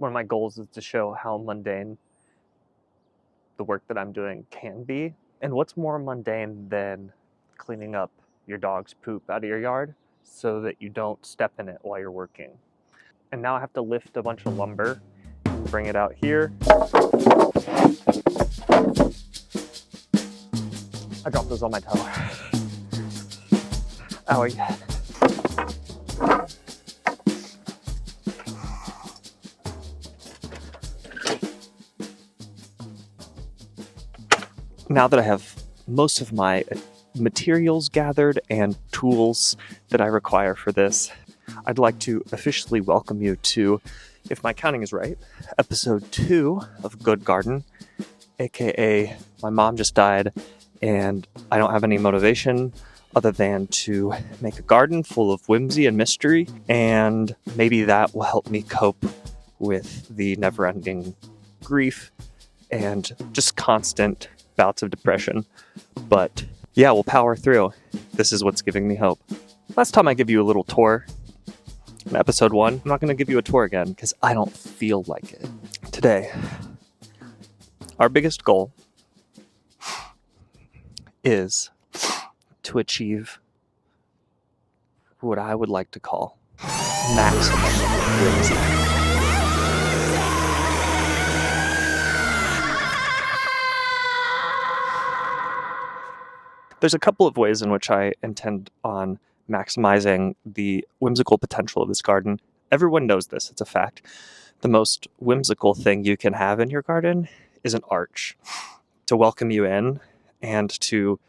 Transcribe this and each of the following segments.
one of my goals is to show how mundane the work that I'm doing can be. And what's more mundane than cleaning up your dog's poop out of your yard so that you don't step in it while you're working. And now I have to lift a bunch of lumber and bring it out here. I dropped those on my tower. Owie. Now that I have most of my materials gathered and tools that I require for this, I'd like to officially welcome you to, if my counting is right, episode 2 of Good Garden, aka my mom just died and I don't have any motivation other than to make a garden full of whimsy and mystery, and maybe that will help me cope with the never-ending grief and just constant bouts of depression. But yeah, we'll power through. This is what's giving me hope. Last time I gave you a little tour in episode 1, I'm not going to give you a tour again because I don't feel like it. Today, our biggest goal is to achieve what I would like to call maximum whimsy. There's a couple of ways in which I intend on maximizing the whimsical potential of this garden. Everyone knows this, it's a fact. The most whimsical thing you can have in your garden is an arch to welcome you in and to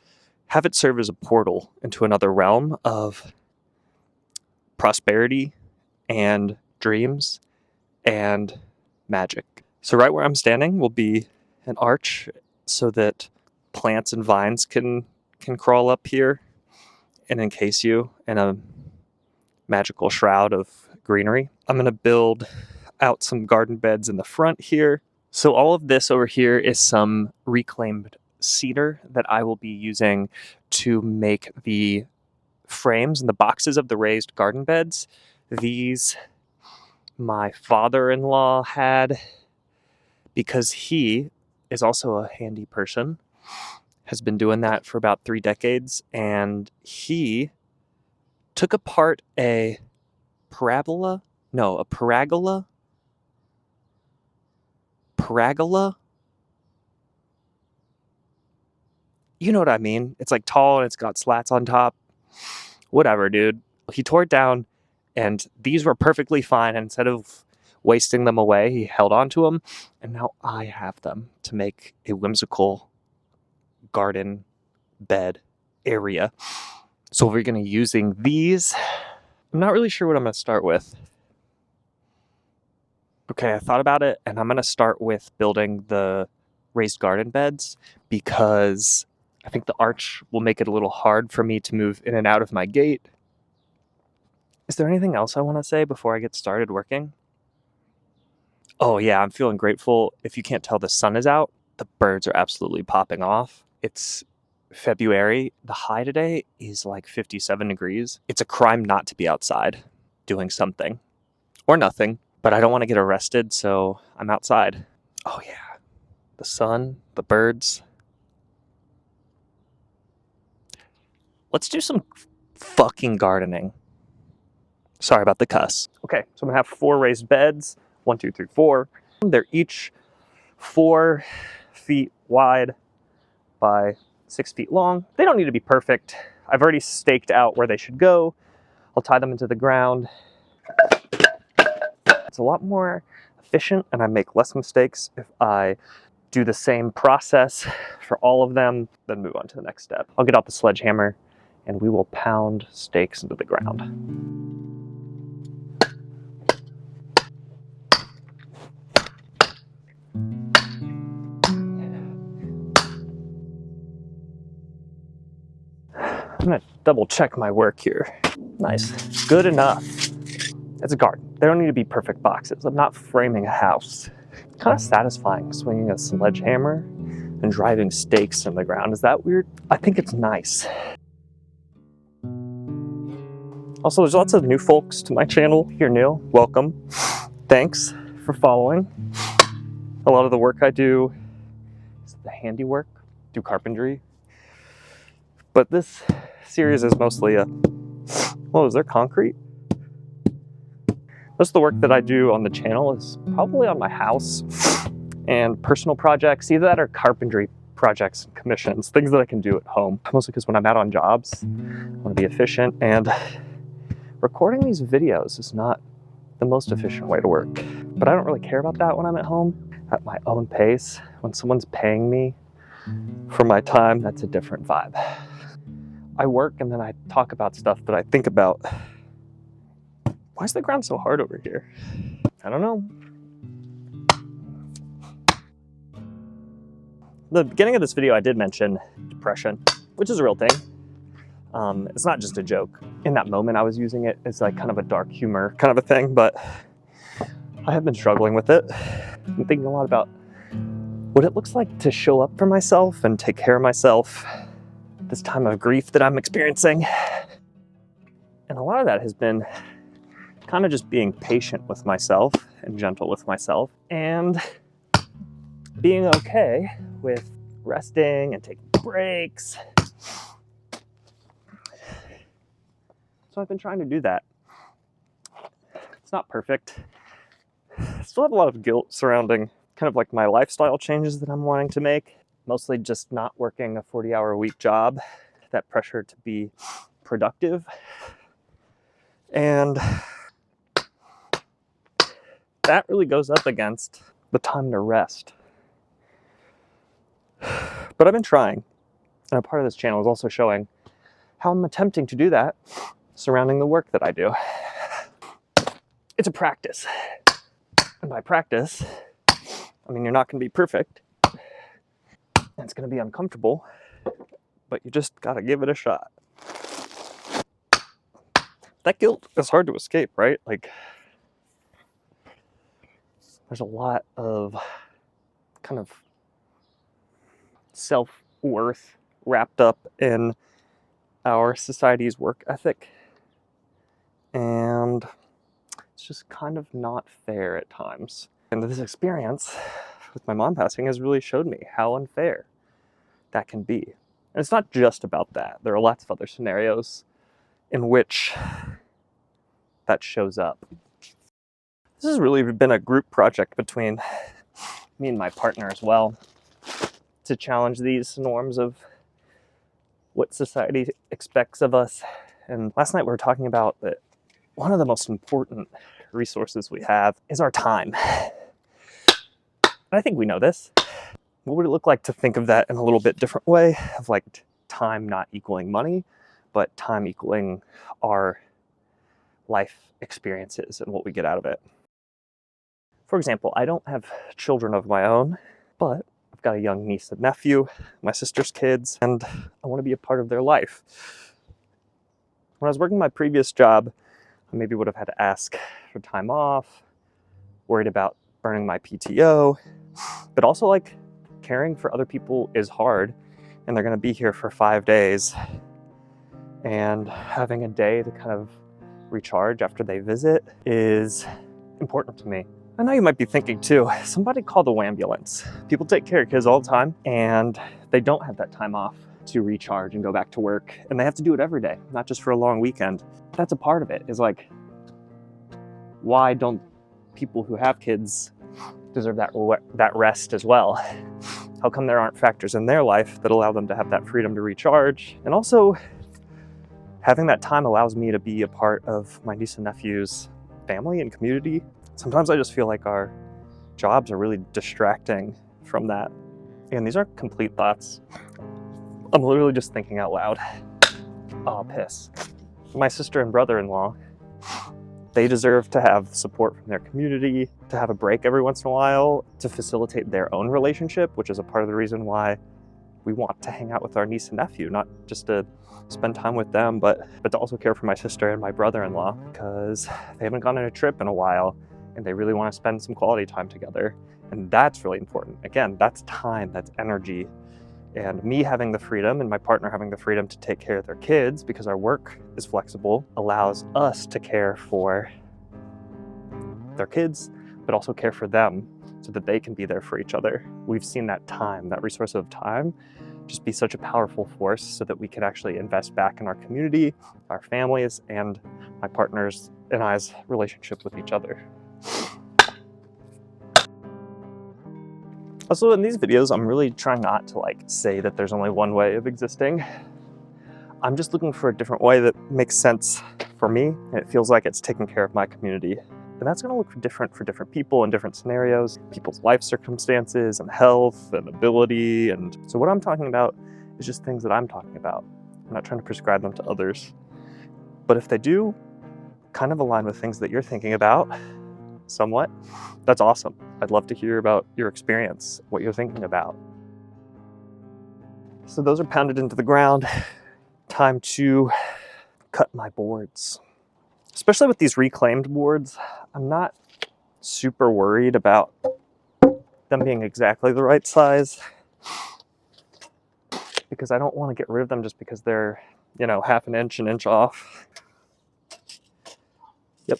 have it serve as a portal into another realm of prosperity and dreams and magic. So right where I'm standing will be an arch so that plants and vines can crawl up here and encase you in a magical shroud of greenery. I'm going to build out some garden beds in the front here. So all of this over here is some reclaimed cedar that I will be using to make the frames and the boxes of the raised garden beds. These my father-in-law had because he is also a handy person, has been doing that for about 3 decades, and he took apart a parabola? You know what I mean? It's like tall and it's got slats on top. Whatever, dude. He tore it down and these were perfectly fine. And instead of wasting them away, he held on to them. And now I have them to make a whimsical garden bed area. So we're going to be using these. I'm not really sure what I'm going to start with. Okay, I thought about it and I'm going to start with building the raised garden beds because I think the arch will make it a little hard for me to move in and out of my gate. Is there anything else I want to say before I get started working? Oh yeah, I'm feeling grateful. If you can't tell, the sun is out. The birds are absolutely popping off. It's February. The high today is like 57 degrees. It's a crime not to be outside doing something or nothing, but I don't want to get arrested, so I'm outside. Oh yeah, the sun, the birds. Let's do some fucking gardening. Sorry about the cuss. Okay, so I'm gonna have 4 raised beds. 1, 2, 3, 4. They're each 4 feet wide by 6 feet long. They don't need to be perfect. I've already staked out where they should go. I'll tie them into the ground. It's a lot more efficient and I make less mistakes if I do the same process for all of them, then move on to the next step. I'll get out the sledgehammer and we will pound stakes into the ground. I'm gonna double check my work here. Nice, good enough. It's a garden. They don't need to be perfect boxes. I'm not framing a house. Kind of satisfying swinging a sledgehammer and driving stakes in the ground. Is that weird? I think it's nice. Also, there's lots of new folks to my channel. If you're new, welcome. Thanks for following. A lot of the work I do is the handiwork, do carpentry. But this series is mostly what was there, concrete? Most of the work that I do on the channel is probably on my house and personal projects, either that or carpentry projects and commissions, things that I can do at home. Mostly because when I'm out on jobs, I want to be efficient, and recording these videos is not the most efficient way to work. But I don't really care about that when I'm at home, at my own pace. When someone's paying me for my time, that's a different vibe. I work and then I talk about stuff that I think about. Why is the ground so hard over here? I don't know. The beginning of this video, I did mention depression, which is a real thing. It's not just a joke. In that moment, I was using it as like kind of a dark humor kind of a thing, but I have been struggling with it. I'm thinking a lot about what it looks like to show up for myself and take care of myself this time of grief that I'm experiencing. And a lot of that has been kind of just being patient with myself and gentle with myself and being okay with resting and taking breaks. So I've been trying to do that. It's not perfect. I still have a lot of guilt surrounding kind of like my lifestyle changes that I'm wanting to make. Mostly just not working a 40-hour-a-week job, that pressure to be productive. And that really goes up against the time to rest. But I've been trying. And a part of this channel is also showing how I'm attempting to do that surrounding the work that I do. It's a practice. And by practice, I mean you're not going to be perfect. And it's going to be uncomfortable, but you just got to give it a shot. That guilt is hard to escape, right? Like, there's a lot of kind of self-worth wrapped up in our society's work ethic. And it's just kind of not fair at times. And this experience with my mom passing has really showed me how unfair that can be. And it's not just about that. There are lots of other scenarios in which that shows up. This has really been a group project between me and my partner as well, to challenge these norms of what society expects of us. And last night we were talking about that one of the most important resources we have is our time. And I think we know this. What would it look like to think of that in a little bit different way, of like time not equaling money, but time equaling our life experiences and what we get out of it? For example, I don't have children of my own, but I've got a young niece and nephew, my sister's kids, and I want to be a part of their life. When I was working my previous job, I maybe would have had to ask for time off, worried about burning my PTO, but also like caring for other people is hard, and they're going to be here for 5 days, and having a day to kind of recharge after they visit is important to me. I know you might be thinking too, somebody call the ambulance. People take care of kids all the time, and they don't have that time off to recharge and go back to work, and they have to do it every day, not just for a long weekend. That's a part of it, is like, why don't people who have kids deserve that rest as well? How come there aren't factors in their life that allow them to have that freedom to recharge? And also, having that time allows me to be a part of my niece and nephew's family and community. Sometimes I just feel like our jobs are really distracting from that. And these aren't complete thoughts. I'm literally just thinking out loud. Oh, piss. My sister and brother-in-law, they deserve to have support from their community, to have a break every once in a while, to facilitate their own relationship, which is a part of the reason why we want to hang out with our niece and nephew, not just to spend time with them, but to also care for my sister and my brother-in-law, because they haven't gone on a trip in a while and they really want to spend some quality time together. And that's really important. Again, that's time, that's energy. And me having the freedom and my partner having the freedom to take care of their kids, because our work is flexible, allows us to care for their kids but also care for them so that they can be there for each other. We've seen that time, that resource of time, just be such a powerful force so that we can actually invest back in our community, our families, and my partner's and I's relationship with each other. Also, in these videos, I'm really trying not to say that there's only one way of existing. I'm just looking for a different way that makes sense for me, and it feels like it's taking care of my community. And that's gonna look different for different people in different scenarios, people's life circumstances and health and ability. And so what I'm talking about is just things that I'm talking about. I'm not trying to prescribe them to others. But if they do kind of align with things that you're thinking about somewhat, that's awesome. I'd love to hear about your experience, what you're thinking about. So those are pounded into the ground. Time to cut my boards. Especially with these reclaimed boards, I'm not super worried about them being exactly the right size because I don't want to get rid of them just because they're, half an inch off. Yep.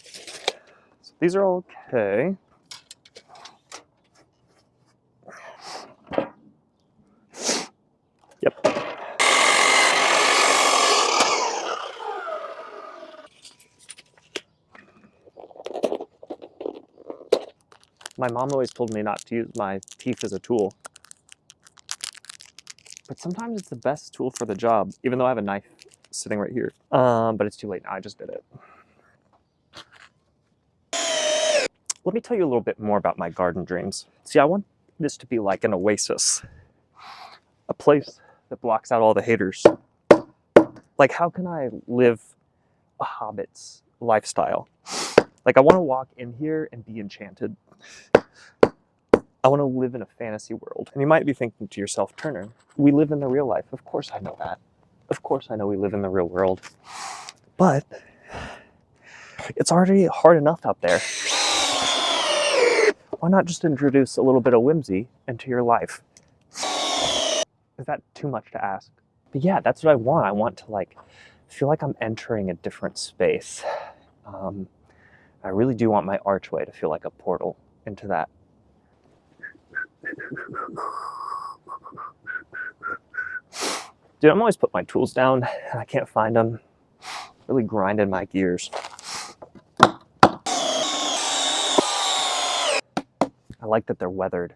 So these are all okay. Yep. My mom always told me not to use my teeth as a tool. But sometimes it's the best tool for the job, even though I have a knife sitting right here. But it's too late now, I just did it. Let me tell you a little bit more about my garden dreams. See, I want this to be like an oasis, a place that blocks out all the haters. Like, how can I live a hobbit's lifestyle? Like, I want to walk in here and be enchanted. I want to live in a fantasy world. And you might be thinking to yourself, Turner, we live in the real life. Of course I know that. Of course I know we live in the real world. But it's already hard enough out there. Why not just introduce a little bit of whimsy into your life? Is that too much to ask? But yeah, that's what I want. I want to feel like I'm entering a different space. I really do want my archway to feel like a portal into that. Dude, I'm always putting my tools down and I can't find them. Really grinding my gears. I like that they're weathered.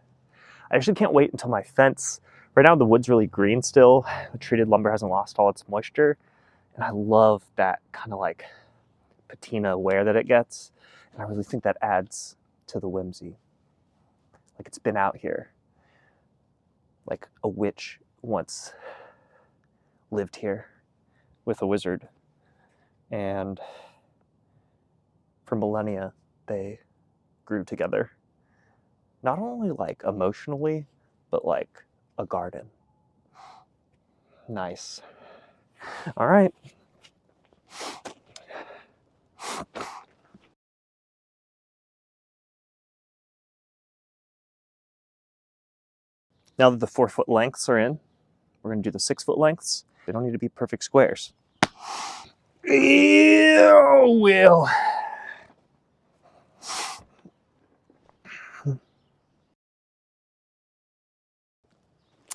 I actually can't wait until my fence. Right now the wood's really green still. The treated lumber hasn't lost all its moisture. And I love that kind of patina wear that it gets. And I really think that adds to the whimsy. Like it's been out here. Like a witch once lived here with a wizard. And for millennia, they grew together. Not only emotionally, but like a garden. Nice. All right. Now that the 4-foot lengths are in, we're going to do the 6-foot lengths. They don't need to be perfect squares. Will.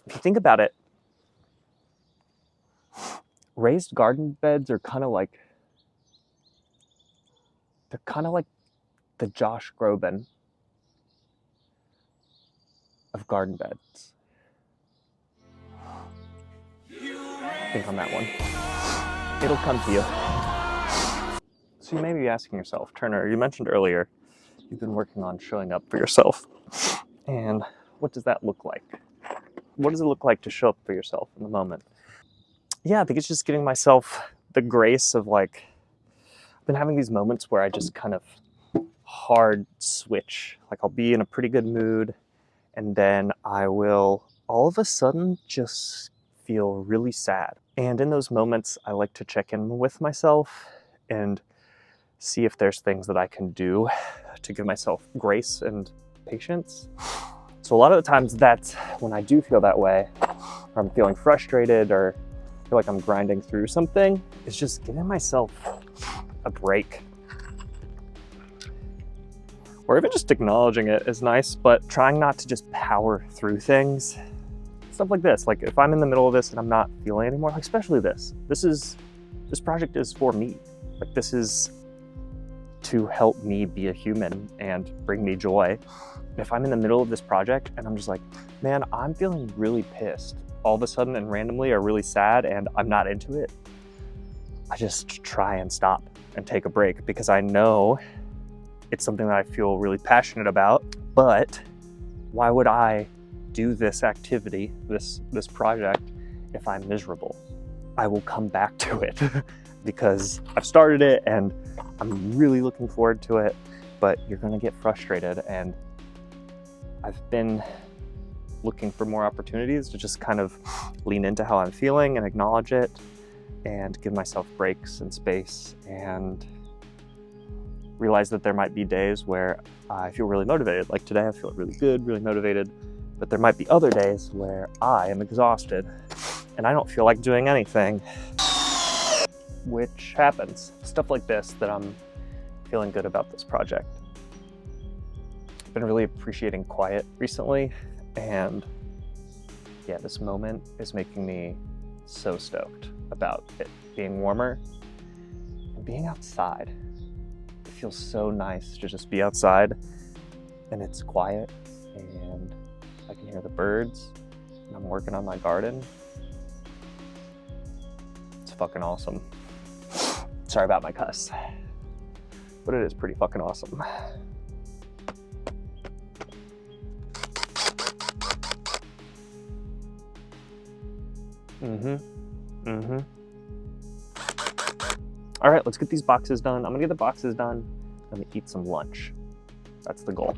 If you think about it, raised garden beds are kind of like the Josh Groban of garden beds. Think on that one. It'll come to you. So you may be asking yourself, Turner, you mentioned earlier you've been working on showing up for yourself. And what does that look like? What does it look like to show up for yourself in the moment? Yeah, I think it's just giving myself the grace of I've been having these moments where I just kind of hard switch. I'll be in a pretty good mood and then I will all of a sudden just feel really sad. And in those moments, I like to check in with myself and see if there's things that I can do to give myself grace and patience. So a lot of the times that's when I do feel that way, or I'm feeling frustrated or feel like I'm grinding through something, is just giving myself a break. or even just acknowledging it is nice, but trying not to just power through things. Stuff like this, like if I'm in the middle of this and I'm not feeling anymore, like especially this project is for me. Like this is to help me be a human and bring me joy. If I'm in the middle of this project and I'm just like, man, I'm feeling really pissed all of a sudden and randomly, or really sad and I'm not into it, I just try and stop and take a break, because I know it's something that I feel really passionate about. But why would I do this activity, this project, if I'm miserable? I will come back to it because I've started it and I'm really looking forward to it, but you're gonna get frustrated. And I've been looking for more opportunities to just kind of lean into how I'm feeling and acknowledge it and give myself breaks and space, and realize that there might be days where I feel really motivated. Like today I feel really good, really motivated, but there might be other days where I am exhausted and I don't feel like doing anything, which happens. Stuff like this that I'm feeling good about this project. I've been really appreciating quiet recently, and yeah, this moment is making me so stoked about it being warmer and being outside. It feels so nice to just be outside and it's quiet and I can hear the birds and I'm working on my garden. It's fucking awesome. Sorry about my cuss, but it is pretty fucking awesome. All right, let's get these boxes done. I'm gonna get the boxes done. I'm gonna eat some lunch. That's the goal.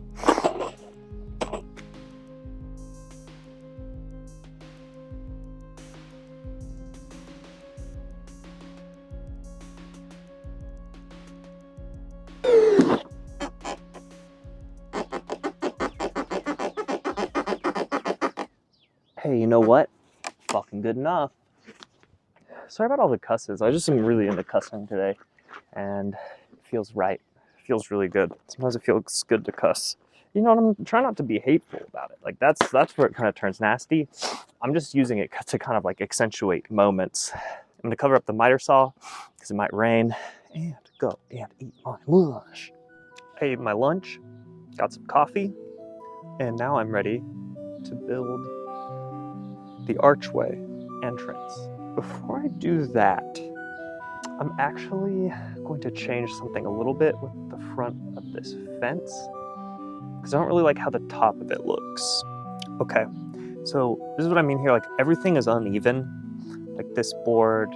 Hey, you know what? Fucking good enough. Sorry about all the cusses. I just am really into cussing today, and it feels right. It feels really good. Sometimes it feels good to cuss. You know, and I'm trying not to be hateful about it. Like that's where it kind of turns nasty. I'm just using it to kind of like accentuate moments. I'm gonna cover up the miter saw because it might rain, and go and eat my lunch. I ate my lunch, got some coffee, and now I'm ready to build the archway entrance. Before I do that, I'm actually going to change something a little bit with the front of this fence, because I don't really like how the top of it looks. Okay, so this is what I mean here. Like everything is uneven. Like this board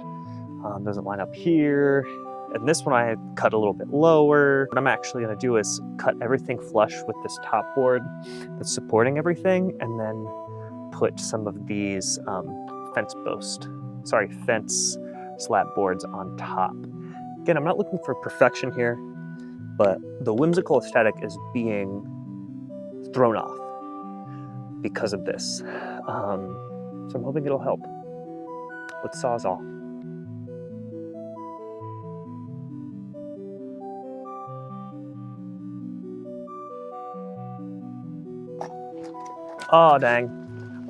doesn't line up here, and this one I cut a little bit lower. What I'm actually gonna do is cut everything flush with this top board that's supporting everything, and then put some of these fence slab boards on top. Again, I'm not looking for perfection here, but the whimsical aesthetic is being thrown off because of this. So I'm hoping it'll help with Sawzall. Aw, dang.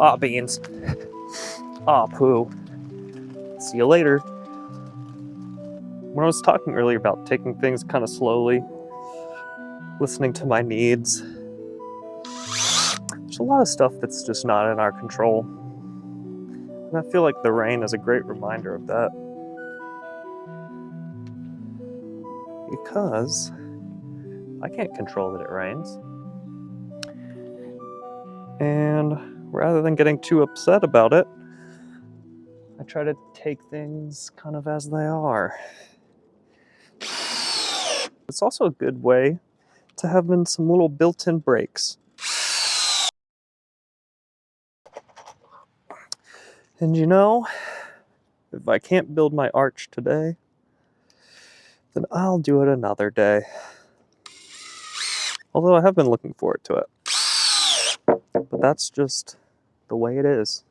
Aw, beans. Aw, poo. See you later. When I was talking earlier about taking things kind of slowly, listening to my needs, there's a lot of stuff that's just not in our control. And I feel like the rain is a great reminder of that. Because I can't control that it rains. And rather than getting too upset about it, I try to take things kind of as they are. It's also a good way to have in some little built-in breaks. And you know, if I can't build my arch today, then I'll do it another day. Although I have been looking forward to it. But that's just the way it is.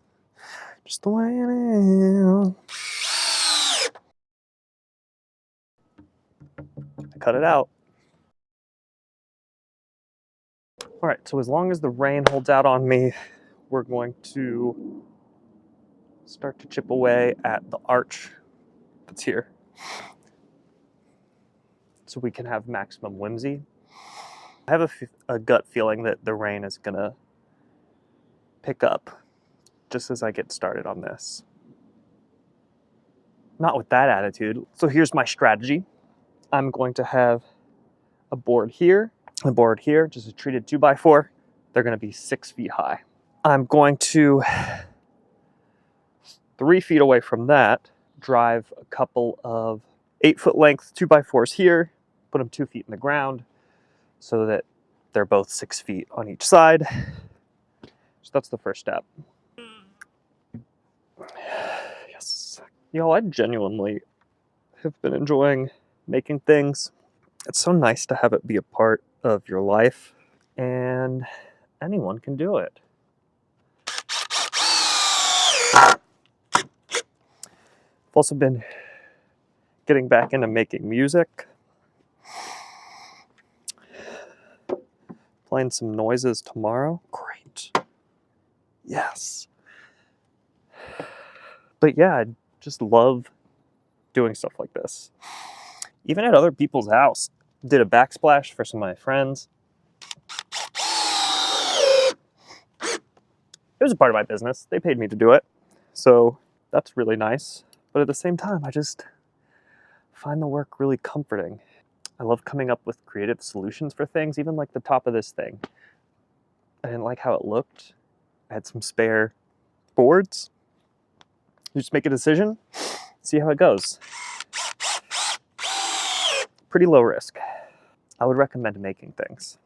Just the way it is. I cut it out. All right, so as long as the rain holds out on me, we're going to start to chip away at the arch that's here, so we can have maximum whimsy. I have a gut feeling that the rain is gonna pick up just as I get started on this. Not with that attitude. So here's my strategy. I'm going to have a board here, just a treated 2x4. They're gonna be 6 feet high. I'm going to, 3 feet away from that, drive a couple of 8-foot length 2x4s here, put them 2 feet in the ground so that they're both 6 feet on each side. So that's the first step. Yes. Y'all, I genuinely have been enjoying making things. It's so nice to have it be a part of your life, and anyone can do it. I've also been getting back into making music, playing some noises tomorrow. Great. Yes. But yeah, I just love doing stuff like this. Even at other people's house. Did a backsplash for some of my friends. It was a part of my business. They paid me to do it. So that's really nice. But at the same time, I just find the work really comforting. I love coming up with creative solutions for things, even like the top of this thing. I didn't like how it looked. I had some spare boards. You just make a decision, see how it goes. Pretty low risk. I would recommend making things.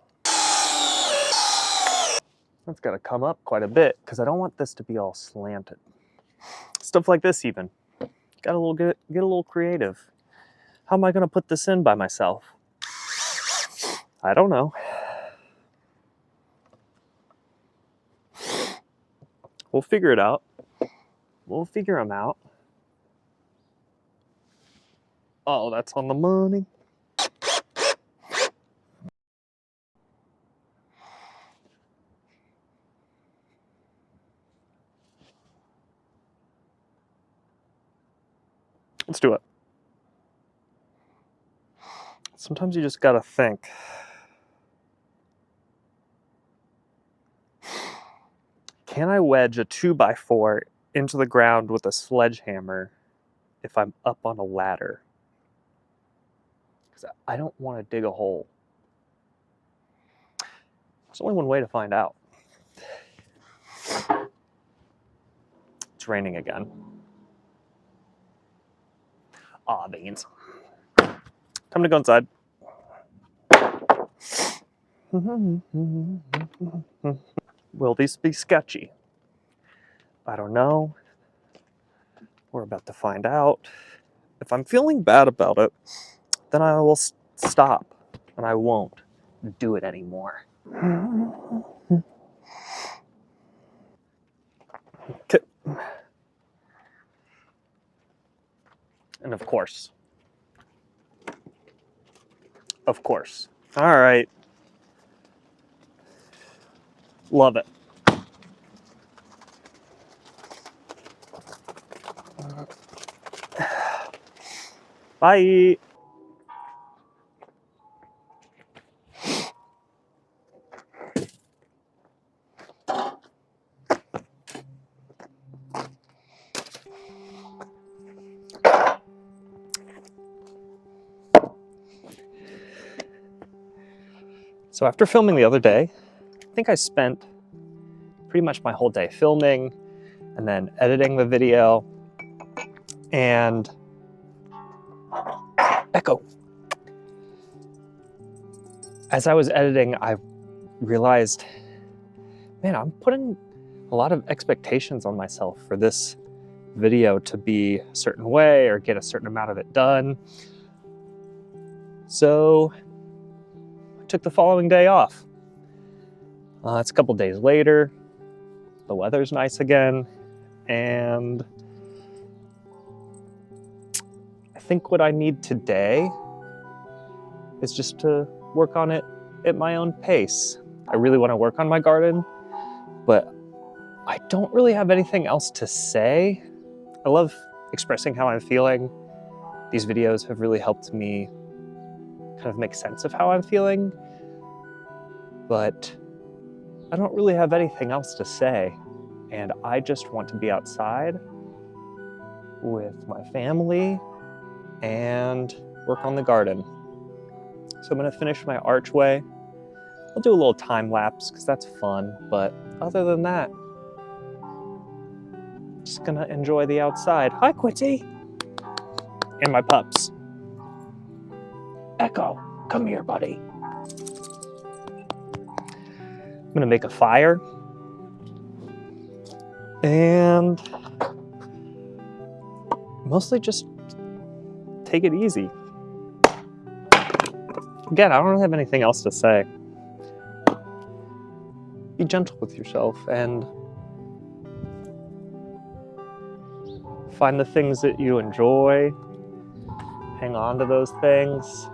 That's got to come up quite a bit because I don't want this to be all slanted. Stuff like this even. Got a get a little creative. How am I going to put this in by myself? I don't know. We'll figure it out. We'll figure them out. Oh, that's on the money. Let's do it. Sometimes you just gotta think. Can I wedge a 2x4 into the ground with a sledgehammer if I'm up on a ladder? Because I don't want to dig a hole. There's only one way to find out. It's raining again. Aw, beans. Time to go inside. Will these be sketchy? I don't know. We're about to find out. If I'm feeling bad about it, then I will stop and I won't do it anymore. Okay. And of course. All right. Love it. Bye. So after filming the other day, I think I spent pretty much my whole day filming and then editing the video. And echo. As I was editing, I realized, man, I'm putting a lot of expectations on myself for this video to be a certain way or get a certain amount of it done. So I took the following day off. It's a couple days later. The weather's nice again. And I think what I need today is just to work on it at my own pace. I really want to work on my garden, but I don't really have anything else to say. I love expressing how I'm feeling. These videos have really helped me kind of make sense of how I'm feeling, but I don't really have anything else to say. And I just want to be outside with my family and work on the garden. So I'm gonna finish my archway. I'll do a little time lapse because that's fun, but other than that, just gonna enjoy the outside. Hi, Quincy! And my pups. Echo, come here, buddy. I'm gonna make a fire. And mostly just take it easy. Again, I don't really have anything else to say. Be gentle with yourself and find the things that you enjoy. Hang on to those things.